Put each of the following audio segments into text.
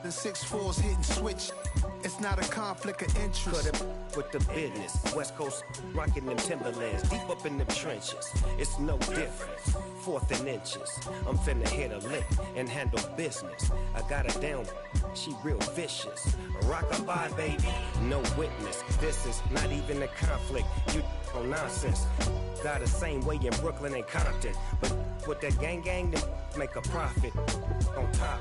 The 6'4's hitting switch. It's not a conflict of interest. Cut it with the business. West Coast rocking them Timberlands, deep up in them trenches. It's no difference. Fourth and inches. I'm finna hit a lick and handle business. I got her down, she real vicious. Rockabye, baby, no witness. This is not even a conflict. You on nonsense. Got the same way in Brooklyn and Compton, but with that gang, them make a profit. On top,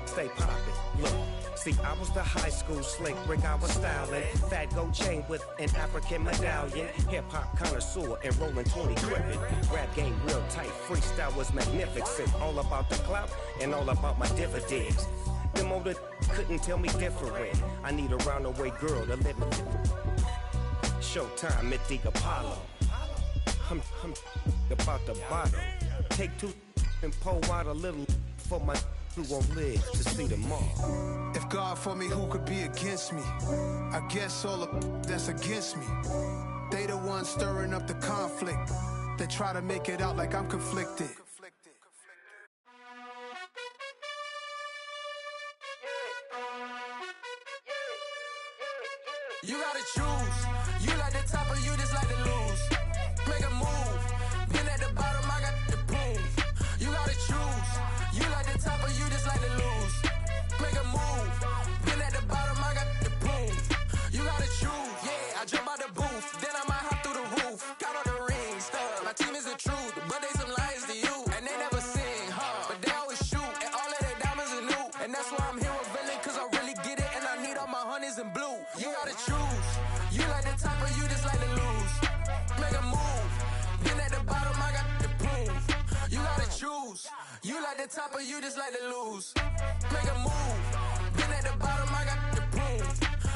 stay poppin'. Look, see, I was the high school slick Rick, I was styling. Fat gold chain with an African medallion. Hip-hop connoisseur and rolling 20 gripping. Rap game real tight, freestyle was magnificent. All about the clout and all about my dividends. Them older couldn't tell me different. I need a round-away girl to live in. Showtime at the Apollo. I'm about the bottom. Take two and pour out a little for my who won't live to see tomorrow. If God for me, who could be against me? I guess all the that's against me. They the ones stirring up the conflict. They try to make it out like I'm conflicted. You gotta choose. You like the top or you just like to lose. Make a move. Been at the bottom, I got the proof. You gotta choose. You like the top or you just like to lose. Make a move. Been at the bottom, I got the proof. You gotta choose. Yeah, I jump out the booth, then I might hop through the roof. Got all the rings, stuff. My team is the truth, but they some liars to you. And they never sing, but they always shoot. And all of their diamonds are new. And that's why I'm here with villain, cause I really get it. And I need all my honeys in blue. You gotta choose. You like the top or you just like to lose. Make a move. Been at the bottom, I got the proof. You gotta choose. You like the top or you just like to lose. Make a move. Been at the bottom, I got the proof.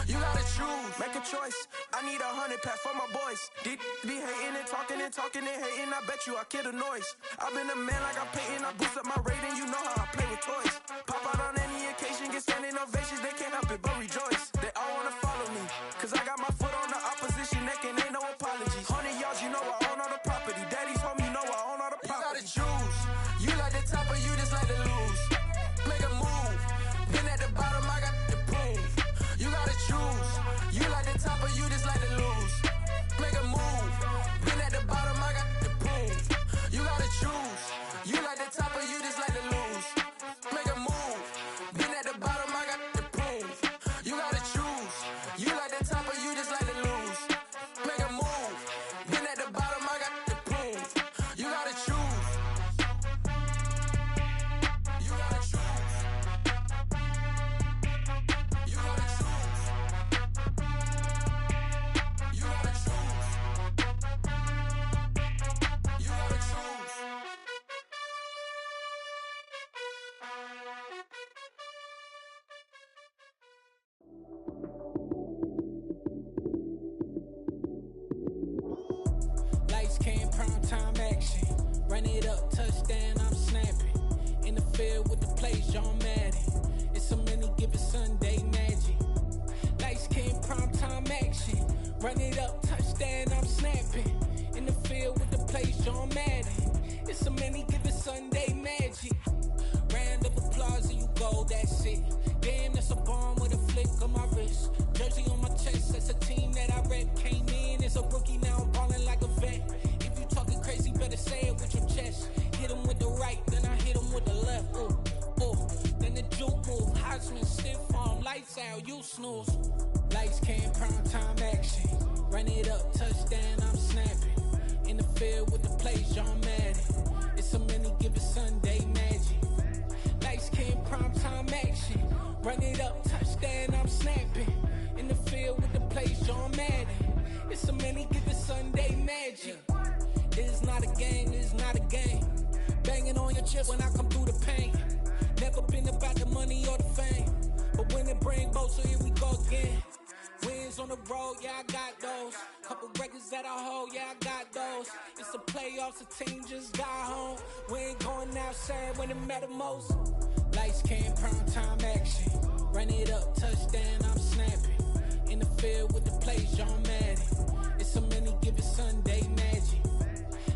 You gotta choose. Make a choice. I need 100 pack for my boys. Be hating and talking and talking and hating. I bet you I kill the noise. I've been a man like I'm Peyton. I boost up my rating. You know how I play with toys. Pop out on any occasion, get standing ovations. They can't help it but rejoice. They all wanna follow me, cause I got my foot on the opposition neck and ain't no apologies. 100 yards, you know I own all the property. Daddy's home, you know I own all the property. You gotta choose. You like the top or you just like to lose. Make a move. Been at the bottom, I got the proof. You gotta choose. You like the top or you just like to lose. Make a move. Been at the bottom, I got the proof. You gotta choose. You like the top or you just like to lose. Make a move. Been at the bottom, I got the proof. You gotta choose. You like the top or you just like to lose. Make a move. Been at the bottom, I got the proof. You gotta choose. You gotta choose. You gotta choose. You gotta choose. You gotta choose. Lights came, prime time action. Run it up, touchdown, I'm snapping. In the field with the plays, John Madden. It's a many given Sunday magic. Lights came, prime time action. Run it up, touchdown, I'm snapping. In the field with the plays, John Madden. It's a many given Sunday magic. Round of applause and you go, that's it. Damn, that's a bomb with a flick on my wrist. Jersey on my chest, that's a team that I rep. Came in as a rookie, now I'm ballin' like a vet. If you talking crazy, better say it with your chest. Hit him with the right, then I hit him with the left. Ooh, ooh. Then the juke move, Heisman, stiff arm, lights out, you snooze. Lights came, prime time action. Run it up, touchdown, I'm snapping. In the field with the plays, John Madden. It's a many given Sunday magic. Lights came, prime time action. Run it up, touchdown, I'm snapping. In the field with the plays, John Madden. It's a many given Sunday magic. It is not a game, it is not a game. Banging on your chest when I come through the pain. Never been about the money or the fame, but when it bring both, so here we go again. Wins on the road, yeah, I got those. Couple records that I hold, yeah, I got those. It's the playoffs, the team just got home. We ain't going outside when it matter most. Lights came, prime time action. Run it up, touchdown, I'm snapping. In the field with the plays, John Madden. It's a many given Sunday magic.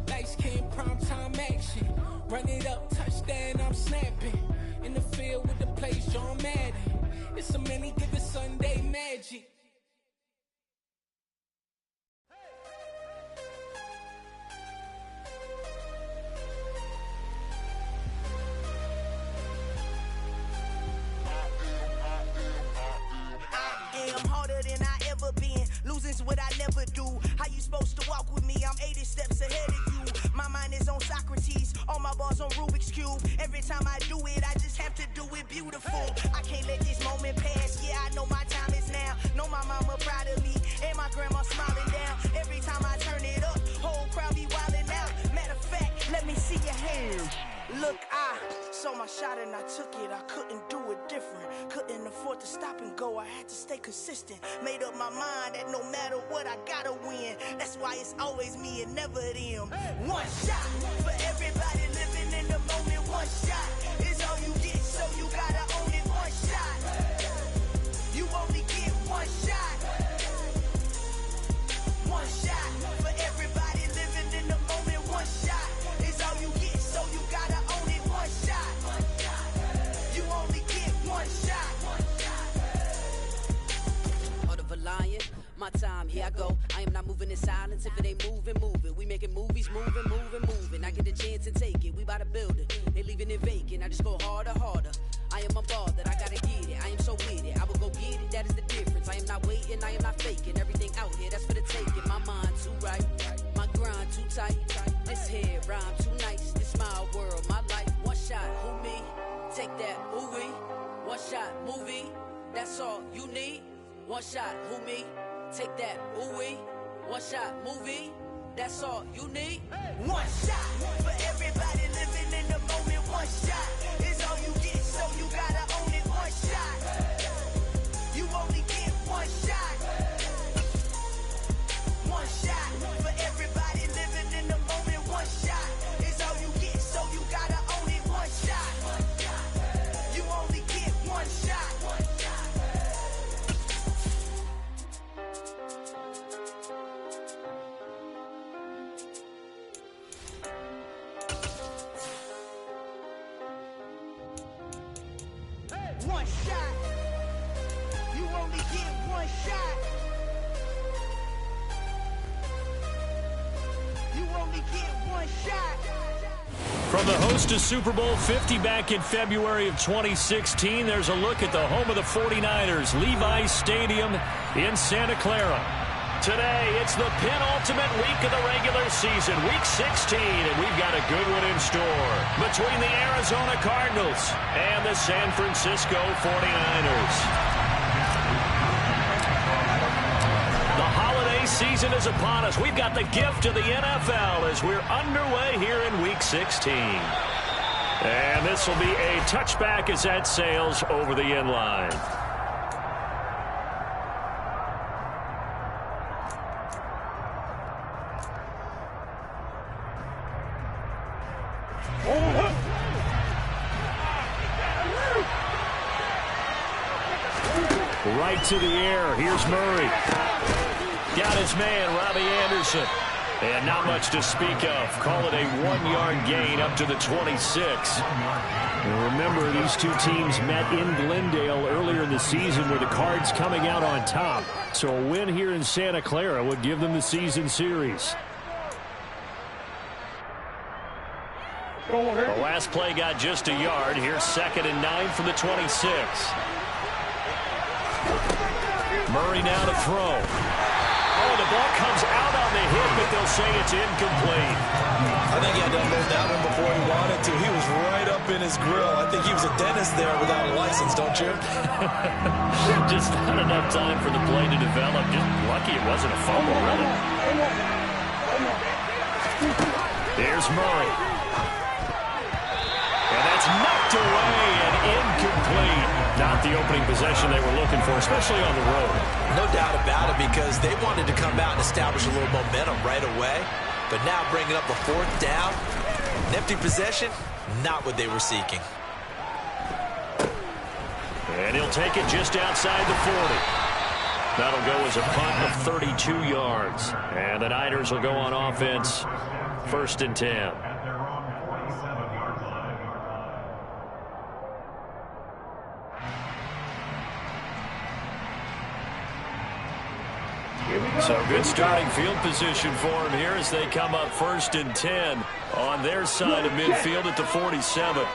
Lights came, prime time action. Run it up, touchdown, I'm snapping. In the field with the plays, John Madden. It's a many given Sunday magic. I'm harder than I ever been. Losing's what I never do. How you supposed to walk with me? I'm 80 steps ahead of you. My mind is on Socrates. All my bars on Rubik's Cube. Every time I do it, I just have to do it beautiful. I can't let this moment pass. Yeah, I know my time is now. Know my mama proud of me. And my grandma smiling down. Every time I turn it up, whole crowd be wildin' out. Matter of fact, let me see your hands. Look, I saw my shot and I took it. I couldn't do it different. Couldn't afford to stop and go. I had to stay consistent. Made up my mind that no matter what, I gotta win. That's why it's always me and never them. One shot for everybody living in the moment. One shot is all you get, so you gotta own it. One shot. You only get one shot. One shot for everybody living in the moment. One shot is all you get, so you gotta own it. One shot. You only get one shot. Heart of a lion, my time, here I go. I am not moving in silence. If it ain't moving, moving. We making movies, moving, moving, moving. I get a chance and take it. We bout to build it. They leaving it vacant. I just go harder, harder. I am a ball that I gotta get it. I am so with it. I will go get it. That is the difference. I am not waiting. I am not faking. Everything out here, that's for the taking. My mind too right. My grind too tight. This head rhyme too nice. This my world, my life. One shot, who me? Take that, who we? One shot, movie. That's all you need. One shot, who me? Take that, who we? One shot, movie. That's all you need. One shot for everybody living in the moment. One shot is all you get, so you gotta own it. One shot. You only get one shot. One shot for everybody living in the moment. One shot is all you get, so you gotta own it. One shot. You only get one shot. One shot. You only get one shot. You only get one shot. From the host of Super Bowl 50 back in February of 2016, there's a look at the home of the 49ers, Levi's Stadium in Santa Clara. Today, it's the penultimate week of the regular season, week 16, and we've got a good one in store between the Arizona Cardinals and the San Francisco 49ers. The holiday season is upon us. We've got the gift of the NFL as we're underway here in week 16. And this will be a touchback as that sails over the end line. Right to the air. Here's Murray. Got his man, Robbie Anderson. And not much to speak of. Call it a 1-yard gain up to the 26. And remember, these two teams met in Glendale earlier in the season with the Cards coming out on top. So a win here in Santa Clara would give them the season series. The last play got just a yard. Here's 2nd and 9 from the 26. Murray now to throw. Oh, the ball comes out on the hit, but they'll say it's incomplete. I think he had to unload that one before he wanted to. He was right up in his grill. I think he was a dentist there without a license, don't you? Just not enough time for the play to develop. Just lucky it wasn't a fumble, really. There's Murray. And that's knocked away and incomplete. Not the opening possession they were looking for, especially on the road. No doubt about it, because they wanted to come out and establish a little momentum right away. But now bringing up a 4th down, an empty possession, not what they were seeking. And he'll take it just outside the 40. That'll go as a punt of 32 yards. And the Niners will go on offense, 1st and 10. So good starting field position for him here as they come up 1st and 10 on their side of midfield at the 47.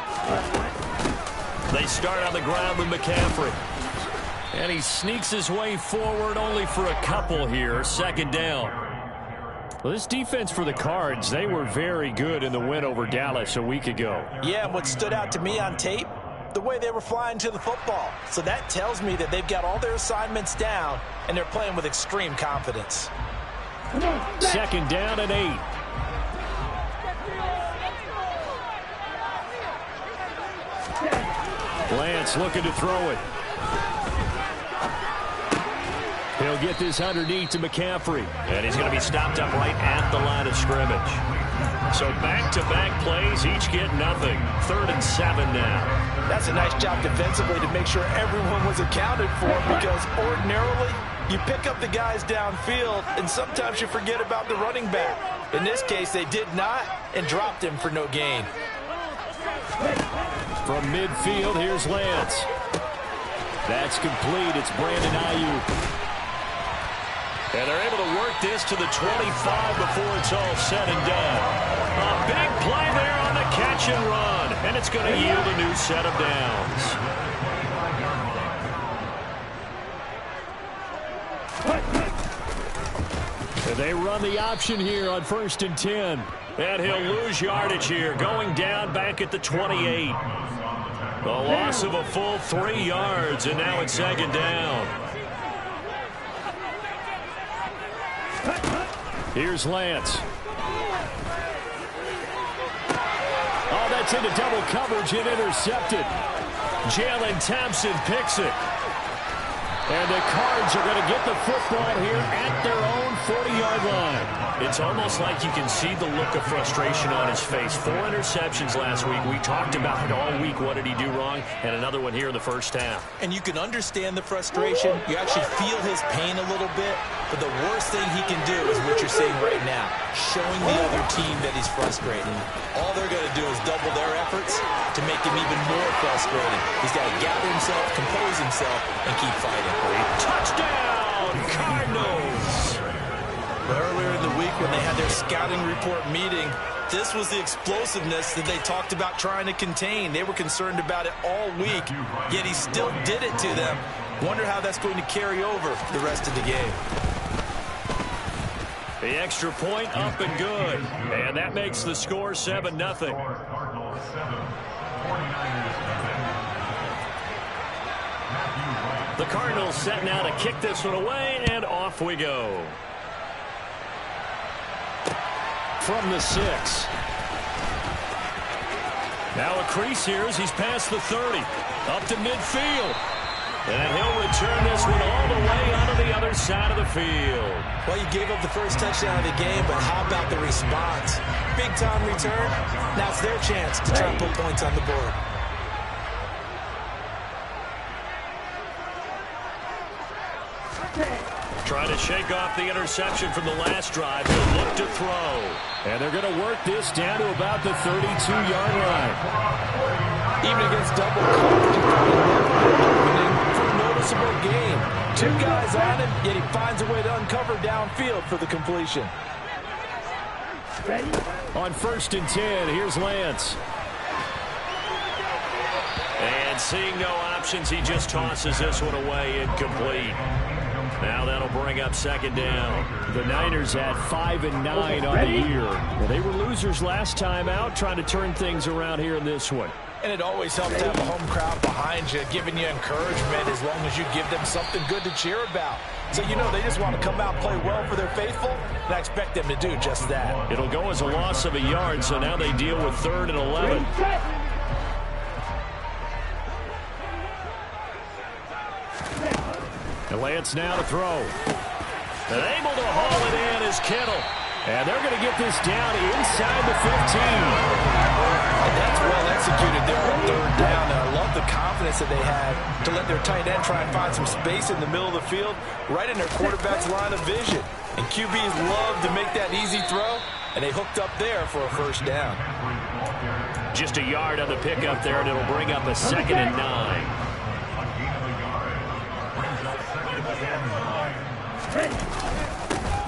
They start on the ground with McCaffrey. And he sneaks his way forward only for a couple here. 2nd down. Well, this defense for the Cards, they were very good in the win over Dallas a week ago. Yeah, and what stood out to me on tape, the way they were flying to the football. So that tells me that they've got all their assignments down, and they're playing with extreme confidence. 2nd down and 8. Lance looking to throw it. He'll get this underneath to McCaffrey. And he's going to be stopped up right at the line of scrimmage. So back-to-back plays, each get nothing. 3rd and 7 now. That's a nice job defensively to make sure everyone was accounted for, because ordinarily you pick up the guys downfield and sometimes you forget about the running back. In this case, they did not and dropped him for no gain. From midfield, here's Lance. That's complete. It's Brandon Ayuk. And they're able to work this to the 25 before it's all said and done. A big play there on the catch and run. And it's going to yield a new set of downs. And they run the option here on 1st and 10. And he'll lose yardage here, going down back at the 28. A loss of a full 3 yards, and now it's 2nd down. Here's Lance. Oh, that's into double coverage and intercepted. Jalen Thompson picks it. And the Cards are going to get the football here at their own 40-yard line. It's almost like you can see the look of frustration on his face. 4 interceptions last week. We talked about it all week. What did he do wrong? And another one here in the first half. And you can understand the frustration. You actually feel his pain a little bit. But the worst thing he can do is what you're seeing right now, showing the other team that he's frustrated. All they're going to do is double their efforts to make him even more frustrated. He's got to gather himself, compose himself, and keep fighting. Touchdown, Cardinals! Earlier in the week when they had their scouting report meeting, this was the explosiveness that they talked about trying to contain. They were concerned about it all week, yet he still did it to them. Wonder how that's going to carry over the rest of the game. The extra point up and good. And that makes the score 7-0. The Cardinals set now to kick this one away, and off we go. From the 6. Now a crease here as he's past the 30. Up to midfield. And he'll return this one all the way onto the other side of the field. Well, you gave up the first touchdown of the game, but how about the response? Big-time return. Now it's their chance to try and put points on the board. Trying to shake off the interception from the last drive. He'll look to throw. And they're going to work this down to about the 32-yard line. Even against double coverage, for a noticeable gain. 2 guys on him, yet he finds a way to uncover downfield for the completion. On 1st and 10, here's Lance. And seeing no options, he just tosses this one away, incomplete. Now that'll bring up 2nd down. The Niners at 5-9 on the year. They were losers last time out, trying to turn things around here in this one. And it always helps to have a home crowd behind you, giving you encouragement as long as you give them something good to cheer about. So, you know, they just want to come out and play well for their faithful, and I expect them to do just that. It'll go as a loss of a yard, so now they deal with 3rd and 11. And Lance now to throw. And able to haul it in is Kittle. And they're going to get this down inside the 15. And that's well executed there on 3rd down. And I love the confidence that they had to let their tight end try and find some space in the middle of the field, right in their quarterback's line of vision. And QBs love to make that easy throw, and they hooked up there for a 1st down. Just a yard on the pickup there, and it'll bring up a 2nd and 9.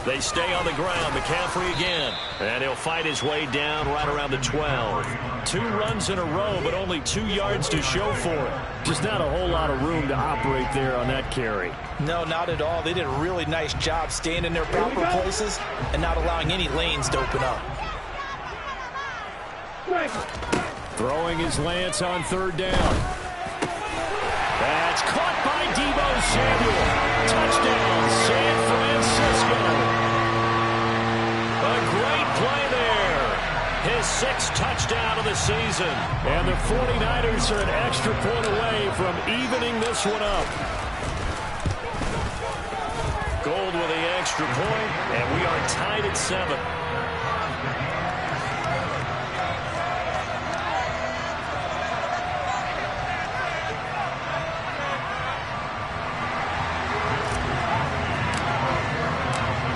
They stay on the ground. McCaffrey again. And he'll fight his way down right around the 12. 2 runs in a row, but only 2 yards to show for it. Just not a whole lot of room to operate there on that carry. No, not at all. They did a really nice job staying in their proper places and not allowing any lanes to open up. Throwing his Lance on 3rd down. That's caught by Deebo Samuel. Touchdown, San Francisco. A great play there. His 6th touchdown of the season. And the 49ers are an extra point away from evening this one up. Gold with the extra point, and we are tied at 7.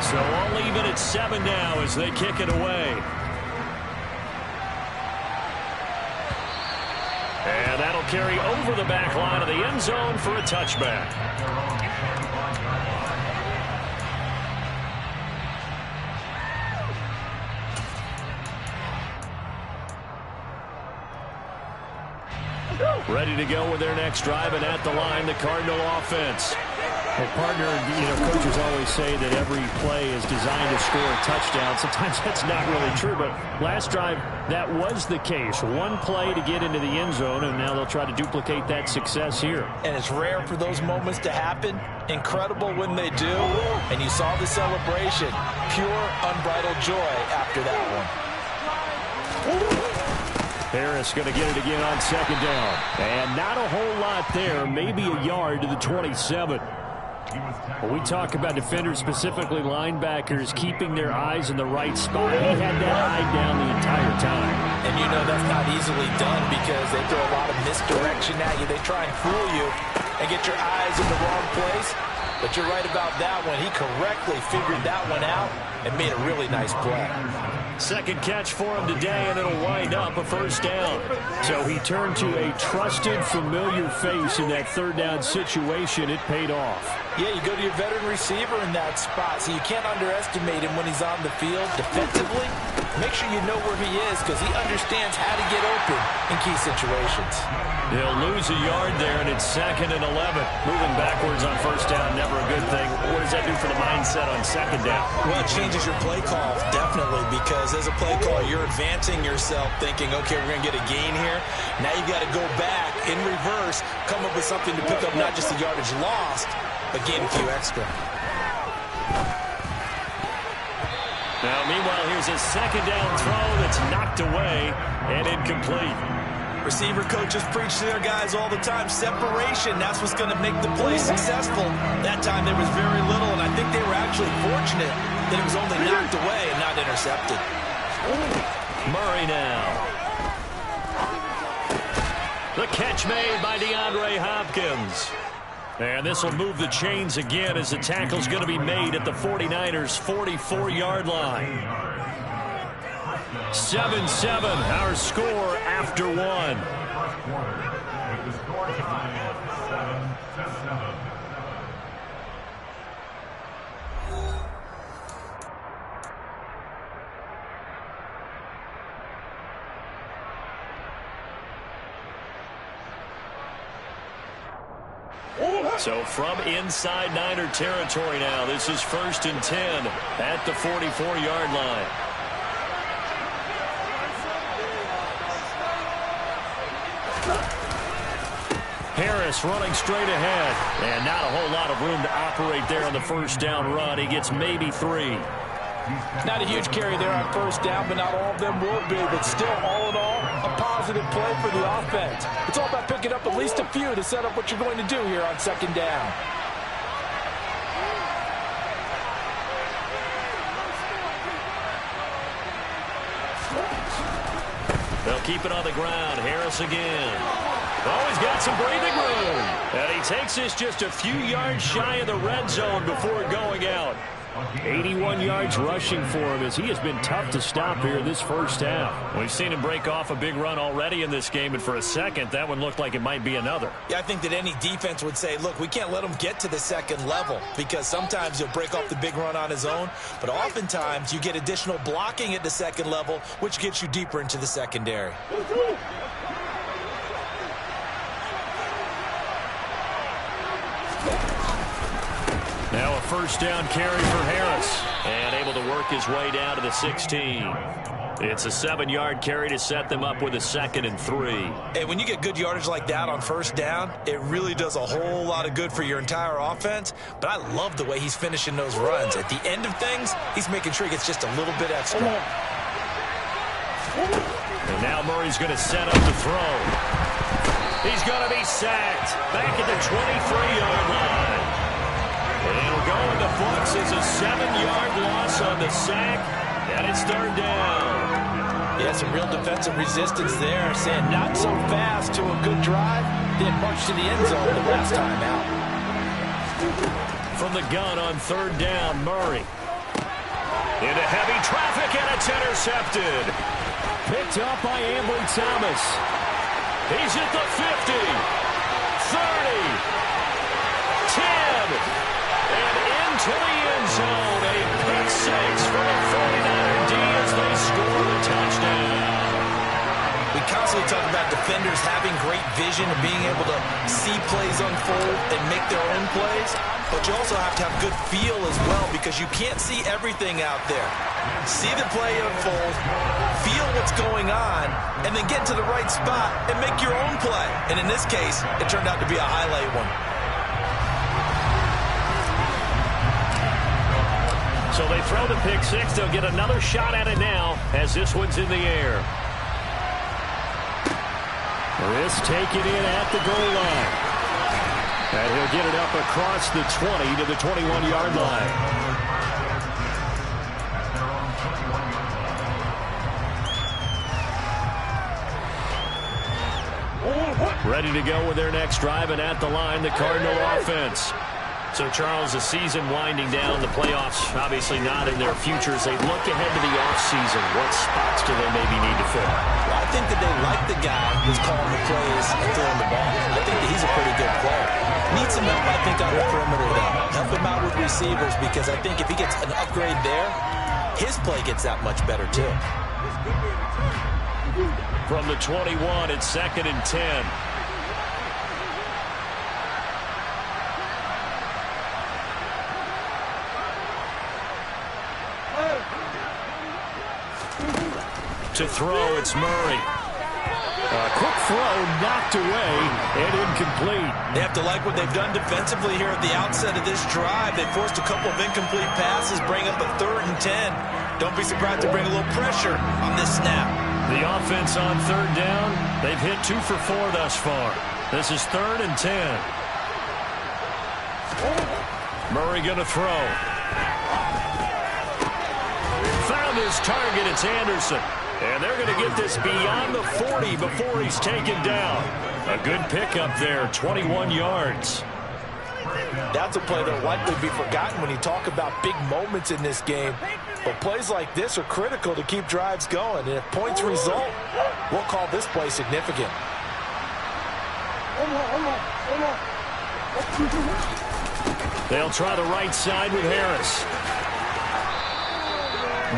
So all even at 7 now as they kick it away. And that'll carry over the back line of the end zone for a touchback. Ready to go with their next drive, and at the line, the Cardinal offense. Well, partner, coaches always say that every play is designed to score a touchdown. Sometimes that's not really true, but last drive, that was the case. 1 play to get into the end zone, and now they'll try to duplicate that success here. And it's rare for those moments to happen. Incredible when they do. And you saw the celebration. Pure, unbridled joy after that one. Harris going to get it again on 2nd down. And not a whole lot there. Maybe a yard to the 27. When we talk about defenders, specifically linebackers, keeping their eyes in the right spot, he had that eye down the entire time. And you know that's not easily done because they throw a lot of misdirection at you. They try and fool you and get your eyes in the wrong place. But you're right about that one. He correctly figured that one out and made a really nice play. 2nd catch for him today, and it'll wind up a 1st down. So he turned to a trusted, familiar face in that 3rd down situation. It paid off. Yeah, you go to your veteran receiver in that spot, so you can't underestimate him when he's on the field defensively. Make sure you know where he is because he understands how to get open in key situations. He'll lose a yard there, and it's 2nd and 11. Moving backwards on 1st down, never a good thing. What does that do for the mindset on 2nd down? Well, it changes your play call, definitely, because as a play caller, you're advancing yourself thinking, okay, we're going to get a gain here. Now you've got to go back in reverse, come up with something to pick up not just the yardage lost, but gain a few extra. Now, meanwhile, here's a 2nd down throw that's knocked away and incomplete. Receiver coaches preach to their guys all the time. Separation, that's what's going to make the play successful. That time there was very little, and I think they were actually fortunate that it was only knocked away and not intercepted. Murray now. The catch made by DeAndre Hopkins. And this will move the chains again as the tackle's going to be made at the 49ers' 44-yard line. 7-7, our score after 1. So from inside Niner territory now, this is 1st and 10 at the 44-yard line. Harris running straight ahead, and not a whole lot of room to operate there on the 1st down run. He gets maybe 3. Not a huge carry there on 1st down, but not all of them will be. But still, all in all, a positive play for the offense. It's all about picking up at least a few to set up what you're going to do here on 2nd down. They'll keep it on the ground. Harris again. Oh, he's got some breathing room. And he takes this just a few yards shy of the red zone before going out. 81 yards rushing for him as he has been tough to stop here this first half. We've seen him break off a big run already in this game, and for a second, that one looked like it might be another. Yeah, I think that any defense would say, look, we can't let him get to the second level because sometimes he'll break off the big run on his own, but oftentimes you get additional blocking at the second level, which gets you deeper into the secondary. Now a first down carry for Harris, and able to work his way down to the 16. It's a 7-yard carry to set them up with a 2nd and 3. Hey, when you get good yardage like that on first down, it really does a whole lot of good for your entire offense. But I love the way he's finishing those runs. At the end of things, he's making sure he gets just a little bit extra. And now Murray's going to set up to throw. He's going to be sacked back at the 23-yard line. And it'll go in the books as a 7-yard loss on the sack, and it's 3rd down. Yeah, some real defensive resistance there, saying not so fast to a good drive. Didn't march to the end zone the last time out. From the gun on 3rd down, Murray. Into heavy traffic, and it's intercepted. Picked up by Ambry Thomas. He's at the 50, 30, 10. And into the end zone, a pick 6 for the 49er D as they score the touchdown. We constantly talk about defenders having great vision and being able to see plays unfold and make their own plays, but you also have to have good feel as well because you can't see everything out there. See the play unfold, feel what's going on, and then get to the right spot and make your own play. And in this case, it turned out to be a highlight one. So they throw the pick 6. They'll get another shot at it now as this one's in the air. This taken in at the goal line. And he'll get it up across the 20 to the 21-yard line. Ready to go with their next drive, and at the line, the Cardinal offense. So, Charles, the season winding down, the playoffs obviously not in their futures. They look ahead to the offseason. What spots do they maybe need to fill? Well, I think that they like the guy who's calling the plays and throwing the ball. I think that he's a pretty good player. Needs some help, I think, on the perimeter, though. Help him out with receivers because I think if he gets an upgrade there, his play gets that much better, too. From the 21, it's 2nd and 10. To throw, it's Murray. A quick throw knocked away and incomplete. They have to like what they've done defensively here at the outset of this drive. They forced a couple of incomplete passes, bring up a 3rd and 10. Don't be surprised to bring a little pressure on this snap. The offense on 3rd down, they've hit 2 for 4 thus far. This is 3rd and 10. Murray going to throw. Found his target, it's Anderson. And they're going to get this beyond the 40 before he's taken down. A good pickup there, 21 yards. That's a play that'll likely be forgotten when you talk about big moments in this game. But plays like this are critical to keep drives going. And if points result, we'll call this play significant. They'll try the right side with Harris.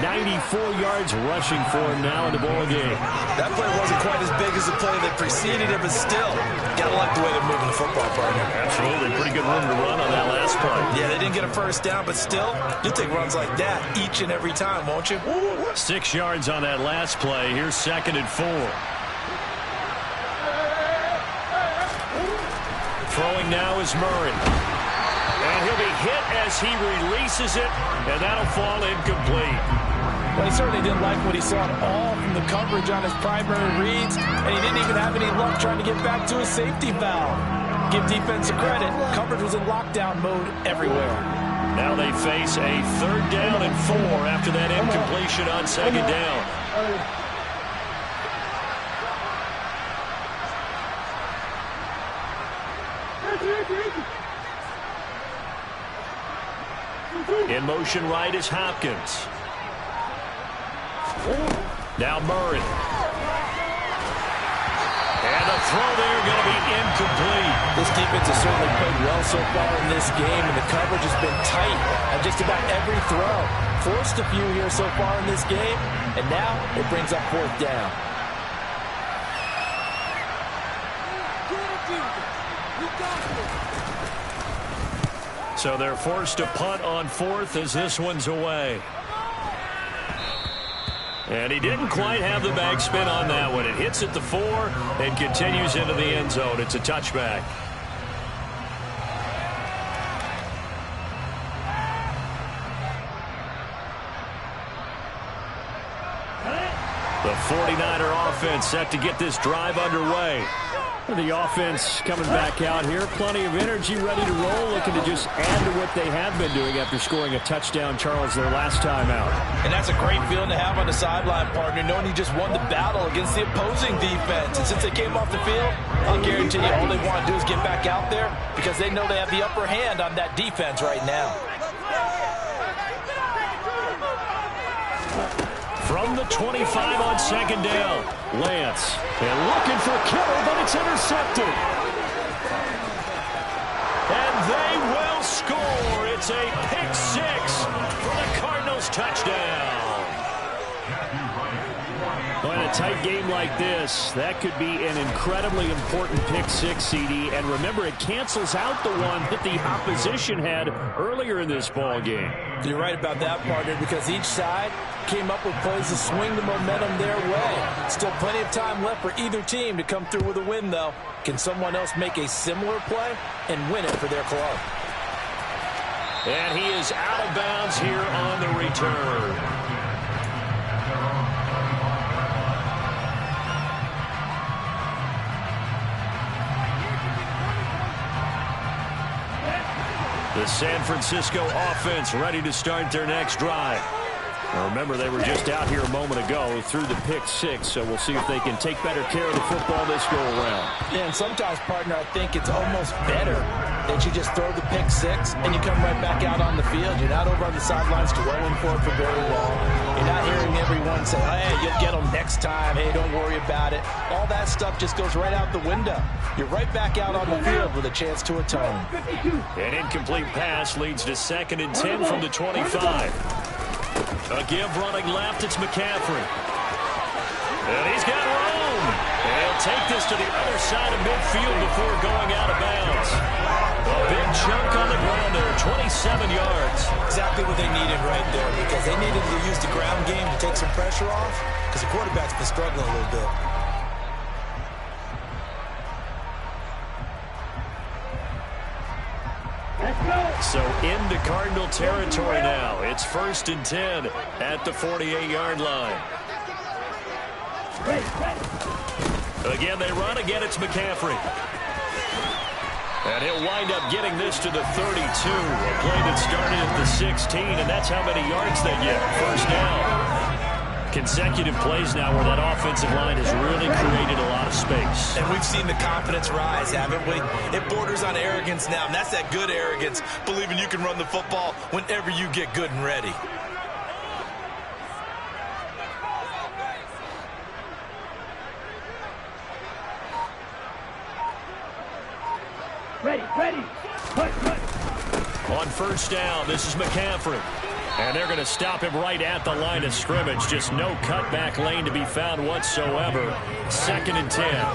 94 yards rushing for him now in the ball game. That play wasn't quite as big as the play that preceded it, but still, gotta like the way they're moving the football, partner. Absolutely, pretty good room to run on that last play. Yeah, they didn't get a first down, but still, you'll take runs like that each and every time, won't you? 6 yards on that last play. Here's 2nd and 4. Throwing now is Murray. And he'll be hit as he releases it, and that'll fall incomplete. Well, he certainly didn't like what he saw at all from the coverage on his primary reads, and he didn't even have any luck trying to get back to his safety valve. Give defense credit. Coverage was in lockdown mode everywhere. Now they face a 3rd down and 4 after that incompletion on 2nd down. In motion right is Hopkins. Now Murray. And the throw there going to be incomplete. This defense has certainly played well so far in this game, and the coverage has been tight on just about every throw. Forced a few here so far in this game, and now it brings up 4th down. So they're forced to punt on 4th as this one's away. And he didn't quite have the backspin on that one. It hits at the 4 and continues into the end zone. It's a touchback. The 49er offense set to get this drive underway. The offense coming back out here. Plenty of energy, ready to roll, looking to just add to what they have been doing after scoring a touchdown, Charles, their last time out. And that's a great feeling to have on the sideline, partner, knowing you just won the battle against the opposing defense. And since they came off the field, I'll guarantee you all they want to do is get back out there because they know they have the upper hand on that defense right now. From the 25 on 2nd down, Lance. And looking for Kittle, but it's intercepted. And they will score. It's a pick 6 for the Cardinals touchdown. Well, in a tight game like this, that could be an incredibly important pick 6, CD. And remember, it cancels out the one that the opposition had earlier in this ball game. You're right about that, partner, because each side came up with plays to swing the momentum their way. Still plenty of time left for either team to come through with a win, though. Can someone else make a similar play and win it for their club? And he is out of bounds here on the return. The San Francisco offense ready to start their next drive. Now remember, they were just out here a moment ago through the pick 6, so we'll see if they can take better care of the football this go around. Yeah, and sometimes, partner, I think it's almost better that you just throw the pick 6 and you come right back out on the field. You're not over on the sidelines dwelling for it for very long. You're not hearing everyone say, hey, you'll get them next time. Hey, don't worry about it. All that stuff just goes right out the window. You're right back out on the field with a chance to atone. An incomplete pass leads to 2nd and 10 from the 25. A give running left, it's McCaffrey. And he's got room. And he'll take this to the other side of midfield before going out of bounds. A big chunk on the ground there, 27 yards. Exactly what they needed right there, because they needed to use the ground game to take some pressure off, because the quarterback's been struggling a little bit. So into Cardinal territory now. It's 1st and 10 at the 48-yard line. Again, they run. Again, it's McCaffrey. And he'll wind up getting this to the 32. A play that started at the 16, and that's how many yards they get. 1st down. Consecutive plays now where that offensive line has really created a lot of space. And we've seen the confidence rise, haven't we? It borders on arrogance now, and that's that good arrogance, believing you can run the football whenever you get good and ready. Ready. On 1st down, this is McCaffrey. And they're going to stop him right at the line of scrimmage. Just no cutback lane to be found whatsoever. 2nd and 10.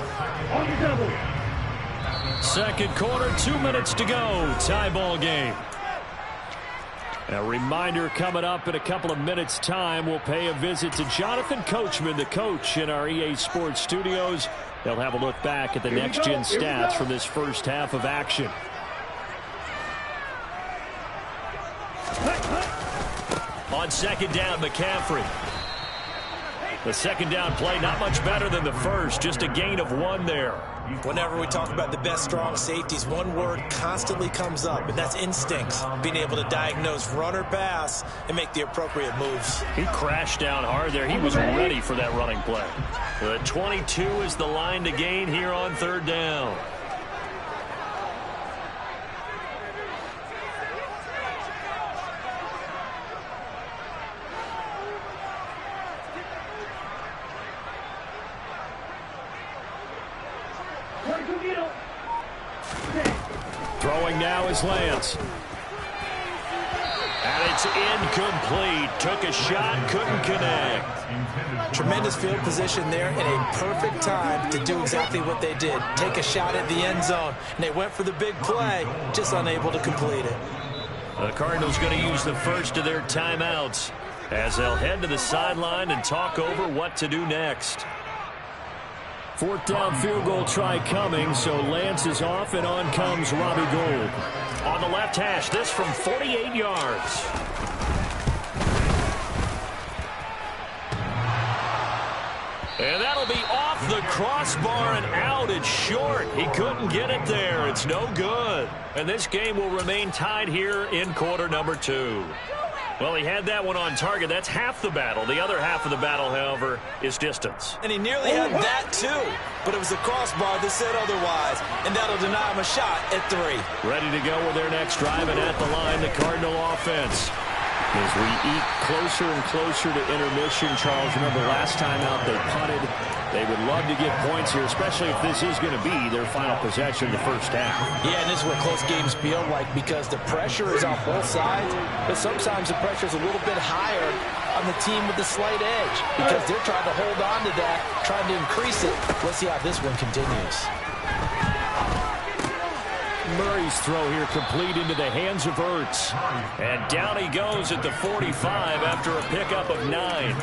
Second quarter, 2 minutes to go. Tie ball game. A reminder coming up in a couple of minutes' time. We'll pay a visit to Jonathan Coachman, the coach in our EA Sports studios. They'll have a look back at the next-gen stats from this first half of action. On 2nd down, McCaffrey. The 2nd down play, not much better than the first. Just a gain of 1 there. Whenever we talk about the best strong safeties, one word constantly comes up, and that's instincts. Being able to diagnose run or pass and make the appropriate moves. He crashed down hard there. He was ready for that running play. The 22 is the line to gain here on 3rd down. now is Lance. And it's incomplete. Took a shot, couldn't connect. Tremendous field position there and a perfect time to do exactly what they did. Take a shot at the end zone. And they went for the big play, just unable to complete it. The Cardinals going to use the first of their timeouts as they'll head to the sideline and talk over what to do next. Fourth down field goal try coming, so Lance is off, and on comes Robbie Gould. On the left hash, this from 48 yards. And that'll be off the crossbar and out. It's short. He couldn't get it there. It's no good. And this game will remain tied here in quarter number 2. Well, he had that one on target. That's half the battle. The other half of the battle, however, is distance. And he nearly had that, too. But it was the crossbar that said otherwise. And that'll deny him a shot at 3. Ready to go with their next drive, and at the line, the Cardinal offense. As we eat closer and closer to intermission, Charles, remember last time out they punted. They would love to get points here, especially if this is going to be their final possession the first half. Yeah, and this is what close games feel like because the pressure is on both sides, but sometimes the pressure is a little bit higher on the team with the slight edge because they're trying to hold on to that, trying to increase it. Let's see how this one continues. Murray's throw here complete into the hands of Ertz. And down he goes at the 45 after a pickup of 9.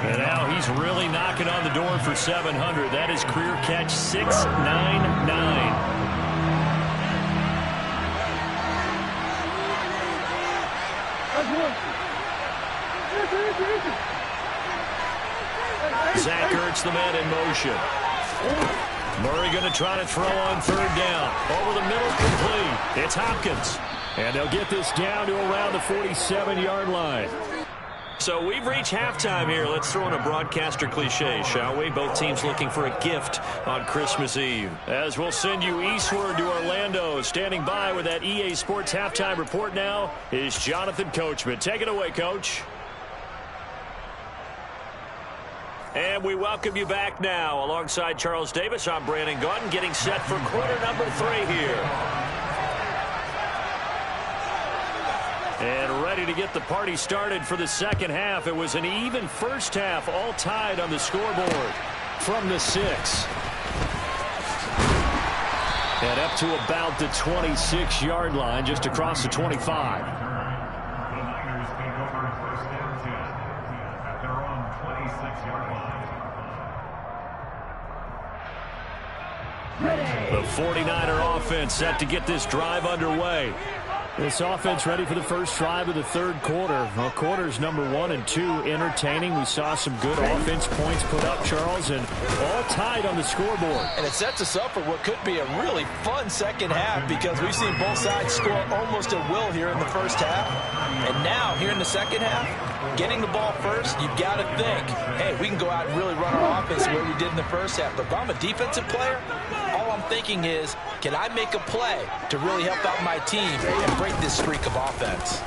And now he's really knocking on the door for 700. That is career catch 699. Zach Ertz, the man in motion. Murray going to try to throw on third down. Over the middle, complete. It's Hopkins. And they'll get this down to around the 47-yard line. So we've reached halftime here. Let's throw in a broadcaster cliche, shall we? Both teams looking for a gift on Christmas Eve. As we'll send you eastward to Orlando. Standing by with that EA Sports halftime report now is Jonathan Coachman. Take it away, Coach. And we welcome you back now. Alongside Charles Davis, I'm Brandon Gaudin, getting set for quarter number 3 here. And ready to get the party started for the second half. It was an even first half, all tied on the scoreboard. From the 6. And up to about the 26-yard line, just across the 25. The 49er offense set to get this drive underway. This offense ready for the first drive of the third quarter. Well, quarters number 1 and 2 entertaining. We saw some good offense points put up, Charles, and all tied on the scoreboard. And it sets us up for what could be a really fun second half because we've seen both sides score almost at will here in the first half. And now, here in the second half, getting the ball first, you've got to think, hey, we can go out and really run our offense the way we did in the first half. But if I'm a defensive player, all I'm thinking is, can I make a play to really help out my team and break this streak of offense?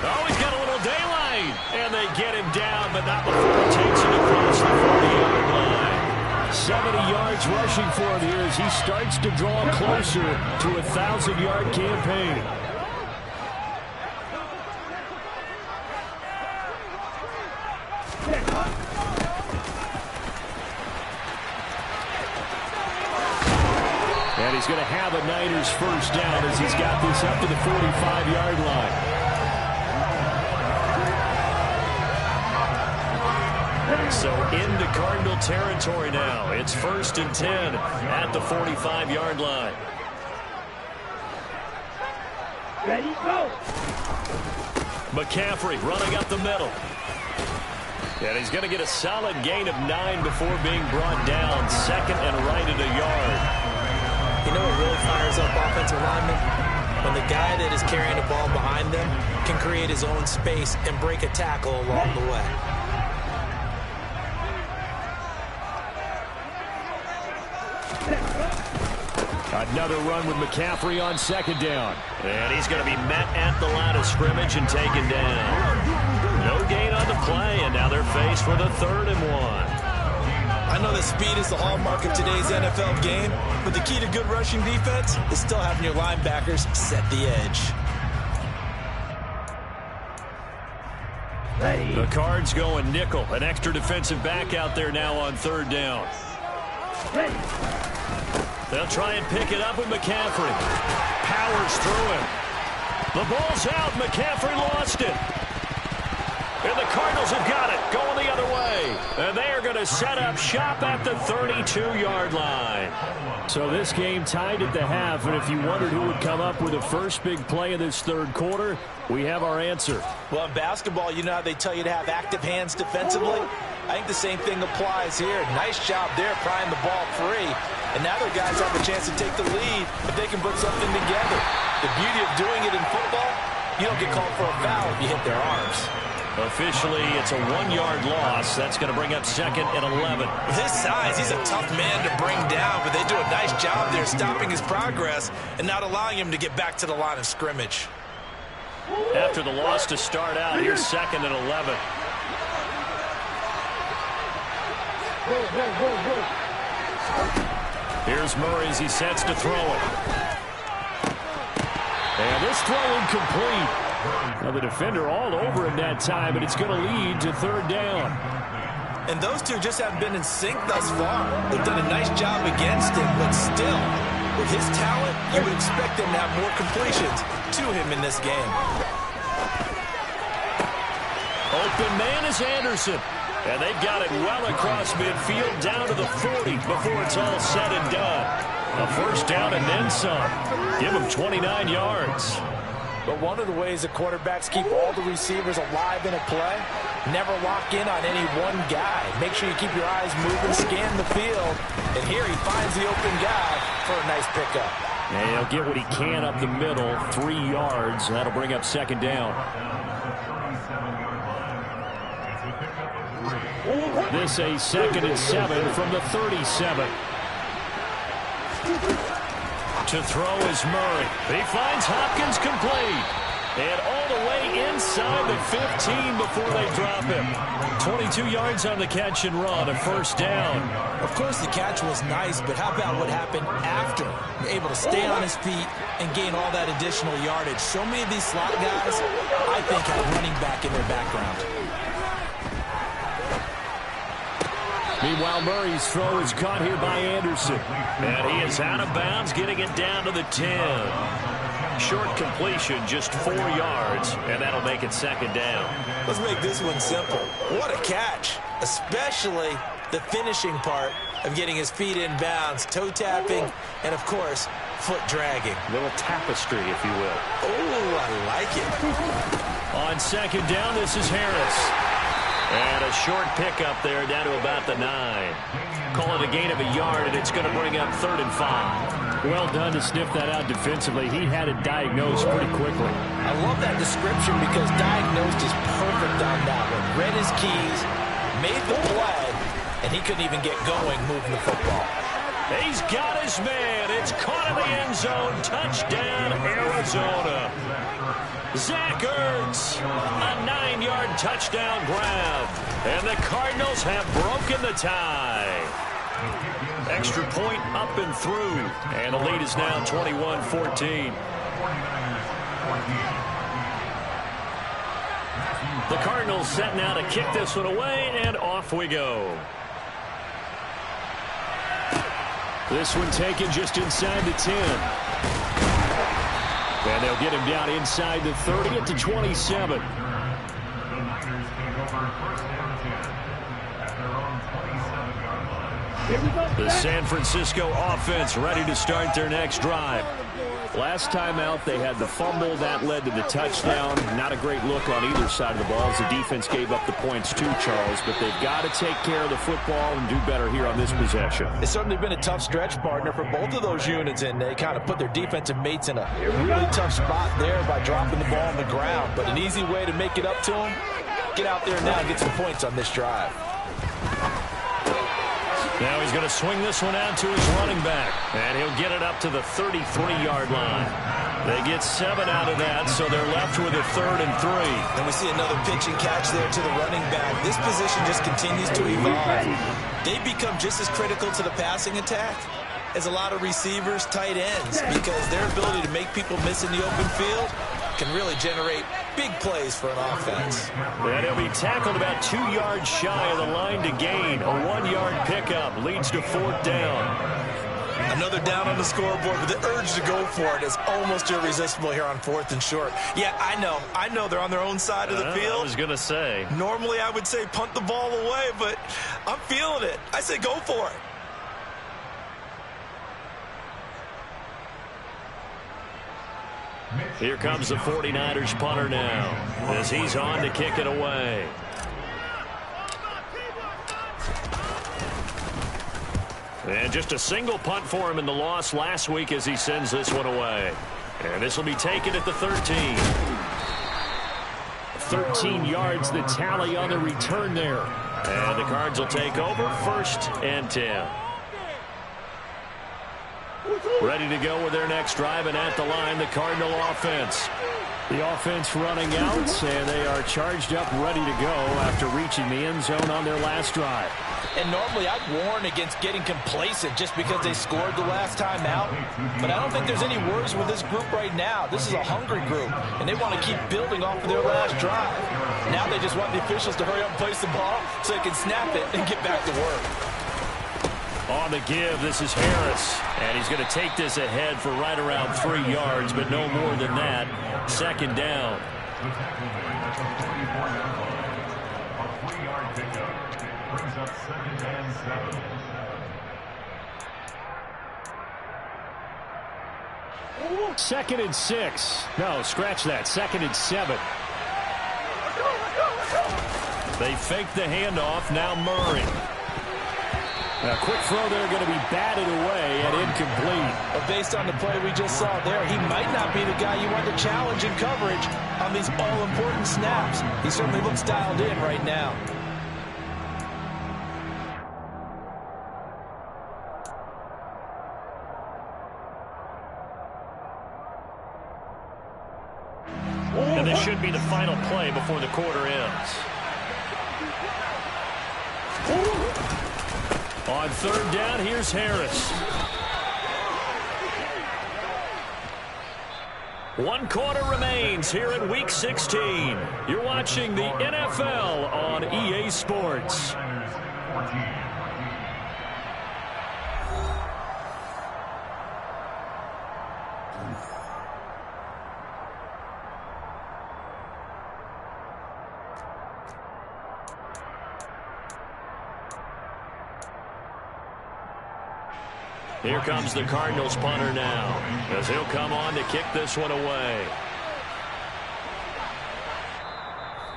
Oh, he's got a little daylight. And they get him down, but not before he takes it across the 40-yard line. 70 yards rushing for him here as he starts to draw closer to a 1,000-yard campaign. And he's going to have a Niners first down as he's got this up to the 45-yard line. So into Cardinal territory now. It's 1st and 10 at the 45-yard line. Ready, go! McCaffrey running up the middle. And he's going to get a solid gain of 9 before being brought down. Second and right at a yard. You know what really fires up offensive linemen? When the guy that is carrying the ball behind them can create his own space and break a tackle along the way. Another run with McCaffrey on second down. And he's going to be met at the line of scrimmage and taken down. No gain on the play, and now they're faced with a 3rd and 1. I know that speed is the hallmark of today's NFL game, but the key to good rushing defense is still having your linebackers set the edge. The Cards going nickel. An extra defensive back out there now on third down. They'll try and pick it up with McCaffrey. Powers through him. The ball's out. McCaffrey lost it. And the Cardinals have got it, going the other way. And they are going to set up shop at the 32-yard line. So this game tied at the half, and if you wondered who would come up with the first big play in this third quarter, we have our answer. Well, in basketball, you know how they tell you to have active hands defensively? I think the same thing applies here. Nice job there prying the ball free. And now their guys have a chance to take the lead if they can put something together. The beauty of doing it in football, you don't get called for a foul if you hit their arms. Officially, it's a 1-yard loss. That's going to bring up second and 11. With his size, he's a tough man to bring down, but they do a nice job there stopping his progress and not allowing him to get back to the line of scrimmage. After the loss to start out, here's second and 11. Here's Murray as he sets to throw it. And this throw incomplete. Now the defender all over him that time, but it's going to lead to third down. And those two just haven't been in sync thus far. They've done a nice job against him, but still, with his talent, you would expect them to have more completions to him in this game. Open man is Anderson. And they've got it well across midfield down to the 40 before it's all said and done. A first down and then some. Give them 29 yards. But one of the ways the quarterbacks keep all the receivers alive in a play, never lock in on any one guy. Make sure you keep your eyes moving, scan the field. And here he finds the open guy for a nice pickup. And he'll get what he can up the middle, 3 yards. And that'll bring up second down. This a second and 7 from the 37. To throw is Murray. He finds Hopkins complete. And all the way inside the 15 before they drop him. 22 yards on the catch and run, a first down. Of course, the catch was nice, but how about what happened after? Able to stay on his feet and gain all that additional yardage. So many of these slot guys, I think, have running back in their background. Meanwhile, Murray's throw is caught here by Anderson. And he is out of bounds, getting it down to the 10. Short completion, just 4 yards, and that'll make it second down. Let's make this one simple. What a catch, especially the finishing part of getting his feet in bounds, toe tapping, and, of course, foot dragging. A little tapestry, if you will. Oh, I like it. On second down, this is Harris. And a short pickup there down to about the 9. Call it a gain of a yard, and it's going to bring up 3rd and 5. Well done to sniff that out defensively. He had it diagnosed pretty quickly. I love that description because diagnosed is perfect on that one. Read his keys, made the play, and he couldn't even get going moving the football. He's got his man. It's caught in the end zone. Touchdown, Arizona. Zach Ertz, a 9-yard touchdown grab. And the Cardinals have broken the tie. Extra point up and through. And the lead is now 21-14. The Cardinals set now to kick this one away, and off we go. This one taken just inside the 10. And they'll get him down inside the 30 at the 27. The San Francisco offense ready to start their next drive. Last time out, they had the fumble. That led to the touchdown. Not a great look on either side of the ball as the defense gave up the points too, Charles. But they've got to take care of the football and do better here on this possession. It's certainly been a tough stretch, partner, for both of those units, and they kind of put their defensive mates in a really tough spot there by dropping the ball on the ground. But an easy way to make it up to them, get out there now and get some points on this drive. Now he's going to swing this one out to his running back, and he'll get it up to the 33-yard line. They get 7 out of that, so they're left with a 3rd and 3. And we see another pitch and catch there to the running back. This position just continues to evolve. they become just as critical to the passing attack as a lot of receivers, tight ends, because their ability to make people miss in the open field can really generate big plays for an offense. And he'll be tackled about 2 yards shy of the line to gain. A 1-yard pickup leads to 4th down. Another down on the scoreboard, but the urge to go for it is almost irresistible here on 4th and short. Yeah, I know they're on their own side of the field. I was going to say. Normally I would say punt the ball away, but I'm feeling it. I say go for it. Here comes the 49ers punter now as he's on to kick it away. And just a single punt for him in the loss last week as he sends this one away. And this will be taken at the 13. 13 yards the tally on the return there. And the Cards will take over 1st and 10. Ready to go with their next drive, and at the line, the Cardinal offense. The offense running out, and they are charged up, ready to go after reaching the end zone on their last drive. And normally I'd warn against getting complacent just because they scored the last time out. But I don't think there's any worries with this group right now. This is a hungry group, and they want to keep building off of their last drive. Now they just want the officials to hurry up and place the ball so they can snap it and get back to work. On the give, this is Harris, and he's going to take this ahead for right around 3 yards, but no more than that. 2nd down. Second and 6. No, scratch that. 2nd and 7. They fake the handoff. Now Murray. A quick throw there going to be batted away and incomplete. But based on the play we just saw there, he might not be the guy you want to challenge in coverage on these all-important snaps. He certainly looks dialed in right now. And this should be the final play before the quarter ends. On 3rd down, here's Harris. 1 quarter remains here in Week 16. You're watching the NFL on EA Sports. Here comes the Cardinals punter now, as he'll come on to kick this one away.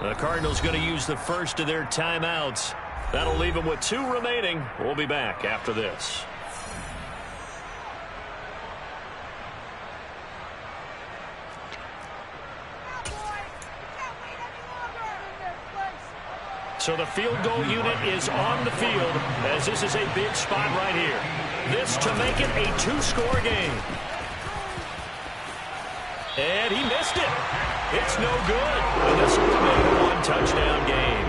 The Cardinals going to use the first of their timeouts. That'll leave them with 2 remaining. We'll be back after this. So the field goal unit is on the field, as this is a big spot right here. This to make it a 2-score game. And he missed it. It's no good. And this will make a 1-touchdown game.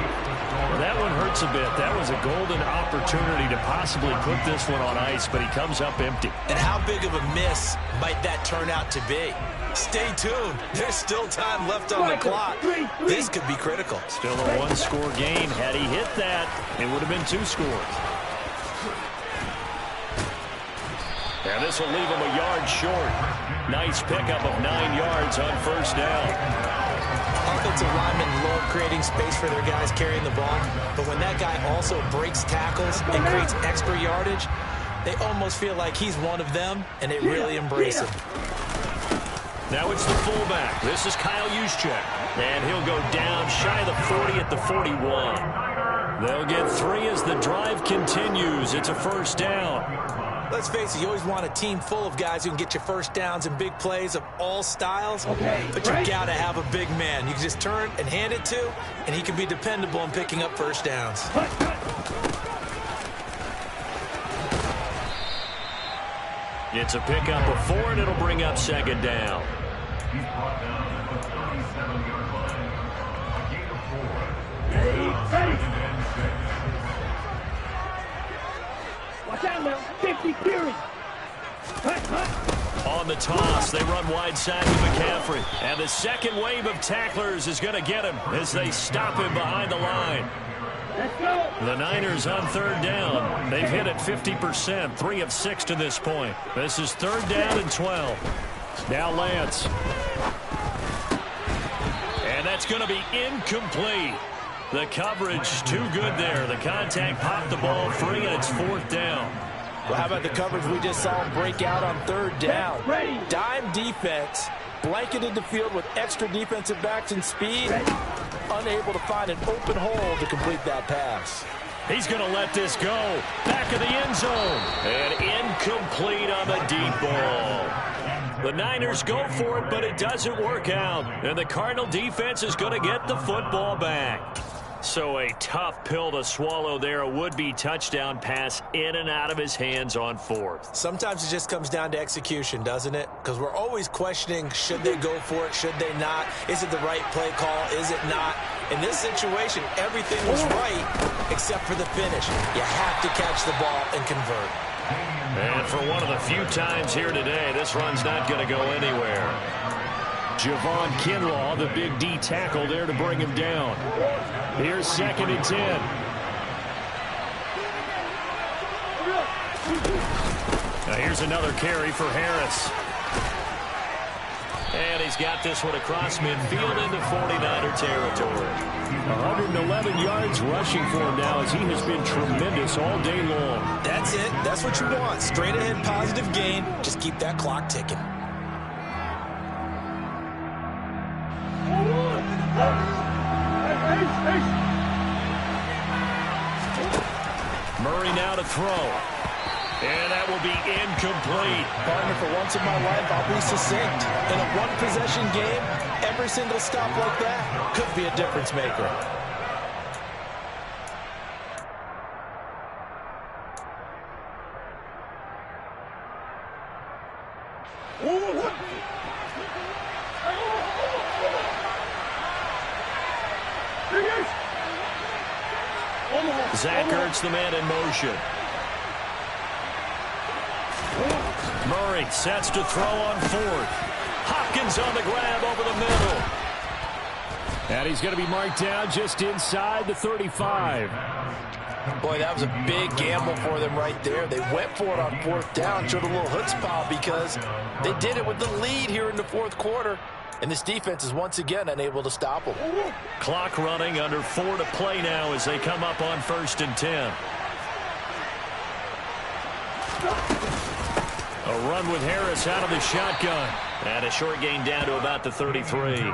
Well, that one hurts a bit. That was a golden opportunity to possibly put this one on ice, but he comes up empty. And how big of a miss might that turn out to be? Stay tuned. There's still time left on the clock. This could be critical. Still a 1-score game. Had he hit that, it would have been 2 scores. And this will leave him a yard short. Nice pickup of 9 yards on 1st down. Offensive linemen love creating space for their guys carrying the ball, but when that guy also breaks tackles and creates extra yardage, they almost feel like he's one of them, and they really embrace him. Now it's the fullback. This is Kyle Juszczyk, and he'll go down shy of the 40 at the 41. They'll get 3 as the drive continues. It's a 1st down. Let's face it, you always want a team full of guys who can get you first downs and big plays of all styles, but you got to have a big man you can just turn and hand it to, and he can be dependable in picking up first downs. It's a pickup of 4, and it'll bring up 2nd down. down now. 50 carries. On the toss, they run wide side to McCaffrey. And the second wave of tacklers is going to get him as they stop him behind the line. Let's go. The Niners on third down. They've hit it 50%, 3 of 6 to this point. This is third down and 12. Now Lance. And that's going to be incomplete. The coverage too good there. The contact popped the ball free, and it's fourth down. Well, how about the coverage we just saw him break out on third down? Dime defense, blanketed the field with extra defensive backs and speed, unable to find an open hole to complete that pass. He's going to let this go. Back of the end zone. And incomplete on the deep ball. The Niners go for it, but it doesn't work out. And the Cardinal defense is going to get the football back. So a tough pill to swallow there. A would-be touchdown pass in and out of his hands on fourth. Sometimes it just comes down to execution, doesn't it? Because we're always questioning, should they go for it, should they not? Is it the right play call, is it not? In this situation, everything was right except for the finish. You have to catch the ball and convert. And for one of the few times here today, this run's not going to go anywhere. Javon Kinlaw, the big D tackle there to bring him down. Here's 2nd and 10. Now here's another carry for Harris. And he's got this one across midfield into 49er territory. 111 yards rushing for him now as he has been tremendous all day long. That's it. That's what you want. Straight ahead positive gain. Just keep that clock ticking. Murray now to throw. And that will be incomplete. Partner, for once in my life, I'll be succinct. In a one-possession game, every single stop like that could be a difference maker. Zach Ertz, the man in motion. Murray sets to throw on fourth. Hopkins on the grab over the middle. And he's going to be marked down just inside the 35. Boy, that was a big gamble for them right there. They went for it on fourth down, showed a little chutzpah because they did it with the lead here in the fourth quarter. And this defense is once again unable to stop them. Clock running, under 4 to play now as they come up on 1st and 10. A run with Harris out of the shotgun. And a short gain down to about the 33.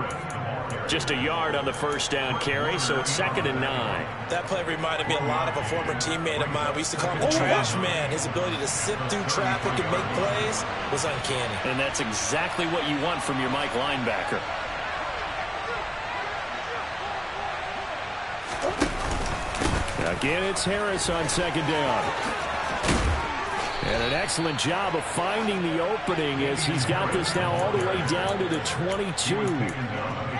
Just a yard on the first down carry, so it's 2nd and 9. That play reminded me a lot of a former teammate of mine. We used to call him the trash man. His ability to sift through traffic and make plays was uncanny. And that's exactly what you want from your Mike linebacker. Again, it's Harris on 2nd down. And an excellent job of finding the opening as he's got this now all the way down to the 22.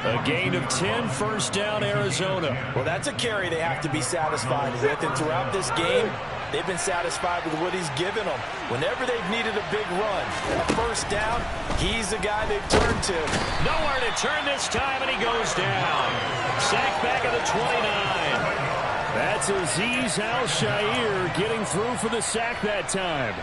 A gain of 10, first down, Arizona. Well, that's a carry they have to be satisfied with. And throughout this game, they've been satisfied with what he's given them. Whenever they've needed a big run, a first down, he's the guy they've turned to. Nowhere to turn this time, and he goes down. Sacked back at the 29. That's Azeez Al-Shaair getting through for the sack that time.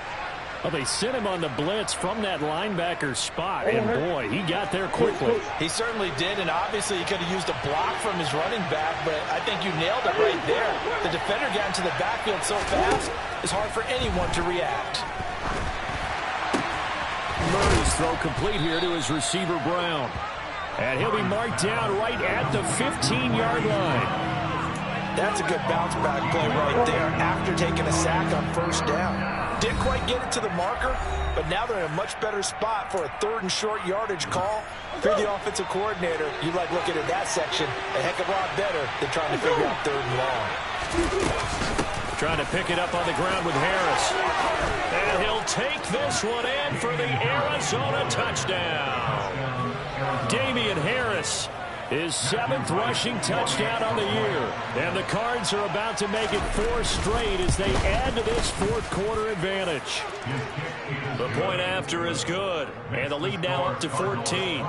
Well, they sent him on the blitz from that linebacker spot, and boy, he got there quickly. He certainly did, and obviously he could have used a block from his running back, but I think you nailed it right there. The defender got into the backfield so fast, it's hard for anyone to react. Murray's throw complete here to his receiver, Brown. And he'll be marked down right at the 15-yard line. That's a good bounce-back play right there after taking a sack on first down. Didn't quite get it to the marker, but now they're in a much better spot for a 3rd and short yardage call. If you're the offensive coordinator, you like looking at that section a heck of a lot better than trying to figure out 3rd and long. Trying to pick it up on the ground with Harris. And he'll take this one in for the Arizona touchdown. Damian Harris His 7th rushing touchdown on the year. And the Cards are about to make it 4 straight as they add to this fourth-quarter advantage. The point after is good. And the lead now up to 14.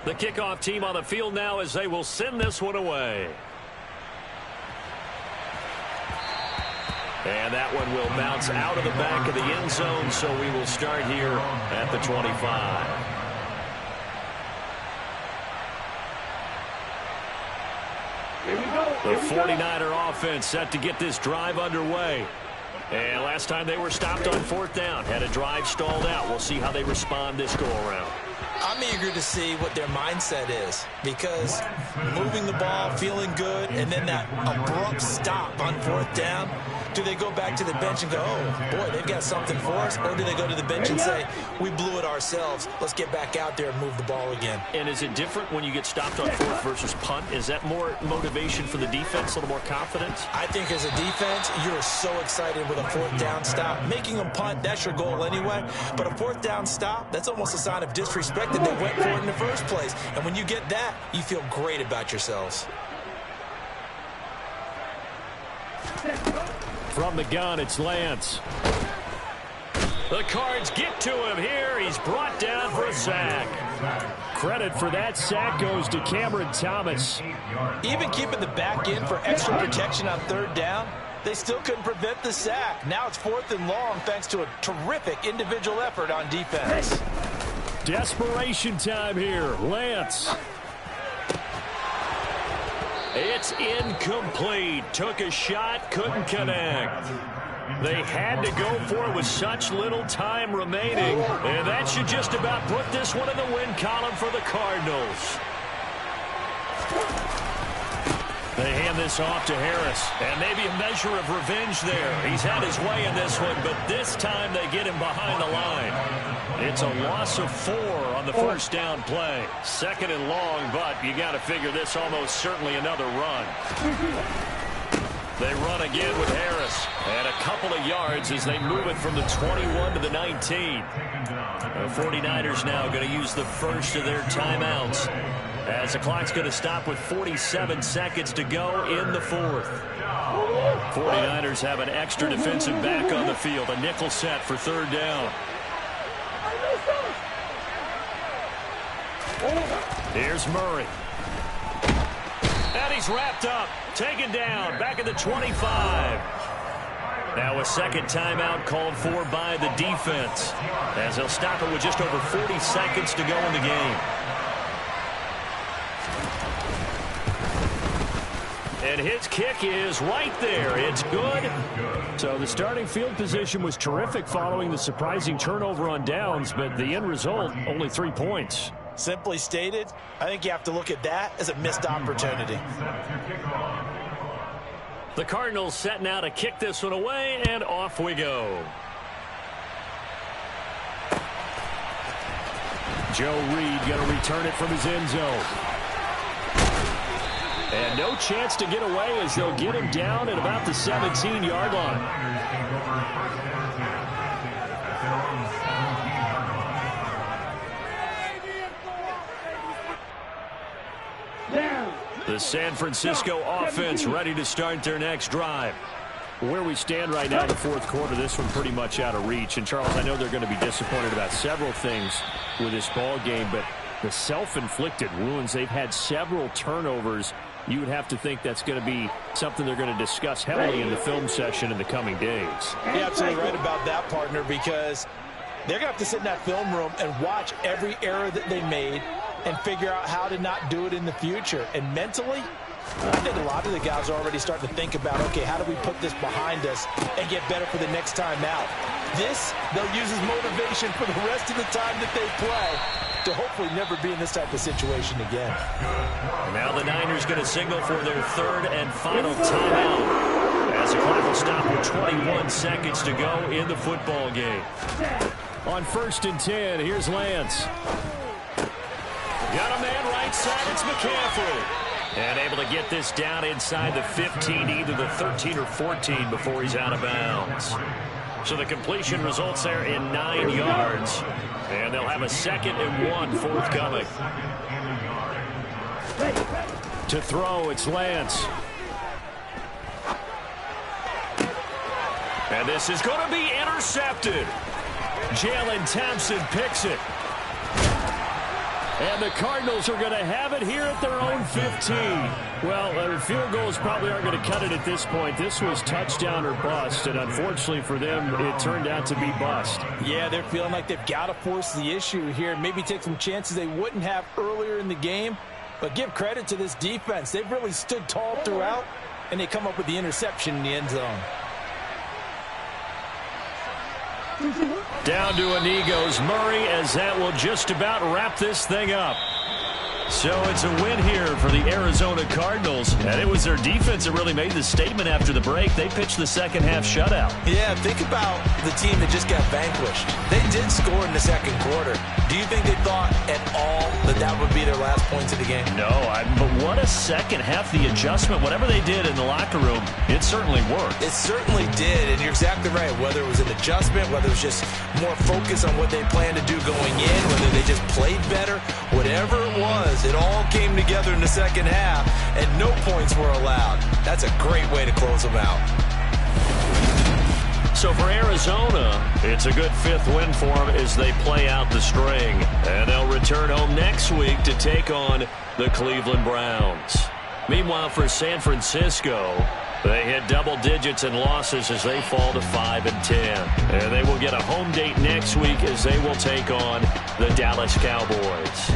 The kickoff team on the field now as they will send this one away. And that one will bounce out of the back of the end zone, so we will start here at the 25. The 49er offense set to get this drive underway. And last time they were stopped on 4th down, had a drive stalled out. We'll see how they respond this go-around. I'm eager to see what their mindset is, because moving the ball, feeling good, and then that abrupt stop on 4th down, do they go back to the bench and go, oh, boy, they've got something for us? Or do they go to the bench and say, we blew it ourselves, let's get back out there and move the ball again? And is it different when you get stopped on 4th versus punt? Is that more motivation for the defense, a little more confidence? I think as a defense, you're so excited with a 4th down stop. Making them punt, that's your goal anyway. But a 4th down stop, that's almost a sign of disrespect that they went for it in the first place. And when you get that, you feel great about yourselves. From the gun, it's Lance. The Cards get to him here. He's brought down for a sack. Credit for that sack goes to Cameron Thomas. Even keeping the back in for extra protection on 3rd down, they still couldn't prevent the sack. Now it's 4th and long thanks to a terrific individual effort on defense. Desperation time here. Lance. It's incomplete. Took a shot, couldn't connect. They had to go for it with such little time remaining. And that should just about put this one in the win column for the Cardinals. They hand this off to Harris. And maybe a measure of revenge there. He's had his way in this one, but this time they get him behind the line. It's a loss of 4 on the first down play. 2nd and long, but you got to figure this almost certainly another run. They run again with Harris. And a couple of yards as they move it from the 21 to the 19. The 49ers now going to use the first of their timeouts, as the clock's going to stop with 47 seconds to go in the 4th. 49ers have an extra defensive back on the field. A nickel set for 3rd down. Here's Murray. And he's wrapped up. Taken down. Back at the 25. Now a second timeout called for by the defense, as they'll stop it with just over 40 seconds to go in the game. And his kick is right there. It's good. So the starting field position was terrific following the surprising turnover on downs, but the end result, only 3 points. Simply stated, I think you have to look at that as a missed opportunity. The Cardinals set now to kick this one away, and off we go. Joe Reed going to return it from his end zone. And no chance to get away as they'll get him down at about the 17-yard line. The San Francisco offense ready to start their next drive. Where we stand right now in the 4th quarter, this one pretty much out of reach. And, Charles, I know they're going to be disappointed about several things with this ball game, but the self-inflicted wounds, they've had several turnovers. You would have to think that's going to be something they're going to discuss heavily in the film session in the coming days. You're absolutely right about that, partner, because they're going to have to sit in that film room and watch every error that they made and figure out how to not do it in the future. And mentally, I think a lot of the guys are already starting to think about, okay, how do we put this behind us and get better for the next time out? This, they'll use as motivation for the rest of the time that they play to hopefully never be in this type of situation again. Now the Niners going to signal for their 3rd and final timeout, as the clock will stop with 21 seconds to go in the football game. On 1st and 10, here's Lance. Got a man right side, it's McCaffrey. And able to get this down inside the 15, either the 13 or 14 before he's out of bounds. So the completion results there in 9 yards. And they'll have a 2nd and 1 forthcoming. To throw, it's Lance. And this is going to be intercepted. Jalen Thompson picks it. And the Cardinals are going to have it here at their own 15. Well, field goals probably aren't going to cut it at this point. This was touchdown or bust, and unfortunately for them, it turned out to be bust. Yeah, they're feeling like they've got to force the issue here, maybe take some chances they wouldn't have earlier in the game. But give credit to this defense. They've really stood tall throughout, and they come up with the interception in the end zone. Down to a knee goes Murray, as that will just about wrap this thing up. So it's a win here for the Arizona Cardinals. And it was their defense that really made the statement after the break. They pitched the second half shutout. Yeah, think about the team that just got vanquished. They did score in the second quarter. Do you think they thought at all that that would be their last points of the game? No, but what a second half. The adjustment, whatever they did in the locker room, it certainly worked. It certainly did, and you're exactly right. Whether it was an adjustment, whether it was just more focus on what they planned to do going in, whether they just played better, whatever it was, it all came together in the second half, and no points were allowed. That's a great way to close them out. So for Arizona, it's a good 5th win for them as they play out the string. And they'll return home next week to take on the Cleveland Browns. Meanwhile, for San Francisco, they hit double digits in losses as they fall to 5-10. And they will get a home date next week as they will take on the Dallas Cowboys.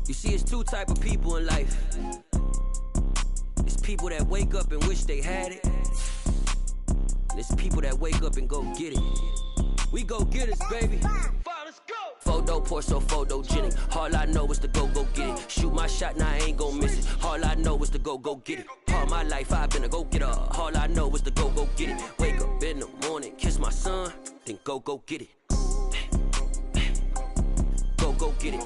You see, it's two type of people in life. It's people that wake up and wish they had it. And it's people that wake up and go get it. We go get it, baby. Let's go. Photo poor, so photogenic. All I know is to go get it. Shoot my shot, now I ain't gon' miss it. All I know is to go get it. All my life I've been a go-getter. All I know is to go get it. Wake up in the morning, kiss my son, then go get it. Go get it.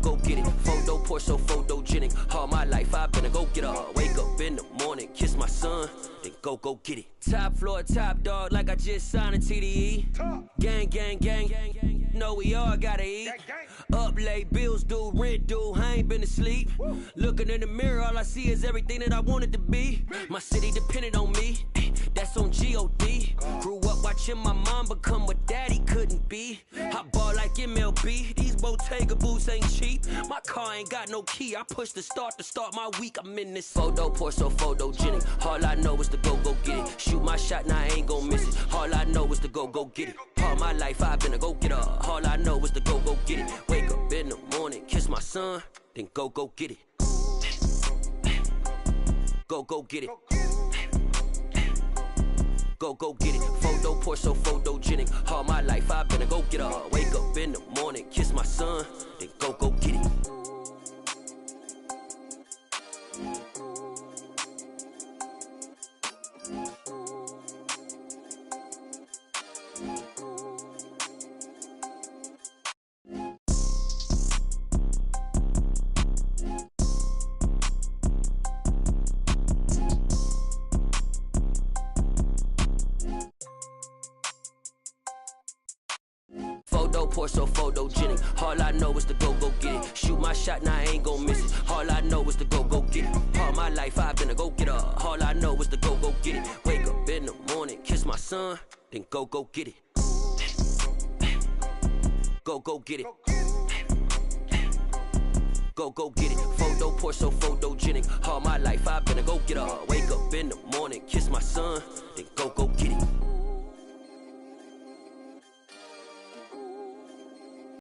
Go get it. Photo poor, so photogenic. All my life I've been a go-getter. Wake up in the morning, kiss my son, then go get it. Top floor, top dog, like I just signed a TDE. Gang, gang, gang. Know we all gotta eat. Up late, bills due, rent due, I ain't been asleep. Looking in the mirror, all I see is everything that I wanted to be. My city depended on me, that's on G.O.D. Grew up watching my mom become what daddy couldn't be. I ball like MLB, these Bottega boots ain't cheap. My car ain't got no key, I push the start to start my week. I'm in this photo poor, so photogenic. All I know is to go get it. Shoot my shot, now I ain't gon' miss it. All I know is to go get it. All my life I've been a go-getter. All I know is to go get it. Wake up in the morning, kiss my son, then go get it. Go get it. Go get it. Photo poor, so photogenic. All my life I've been a go-getter. Wake up in the morning, kiss my son, then go get it. Photo poor, so photogenic. All I know is to go get it. Shoot my shot, now I ain't gon' miss it. All I know is to go get it. All my life I've been a go-getter. All I know is to go get it. Wake up in the morning, kiss my son, then go get it. Go get it. Go get it. Photo poor, so photogenic. All my life I've been a go-getter. Wake up in the morning, kiss my son, then go get it.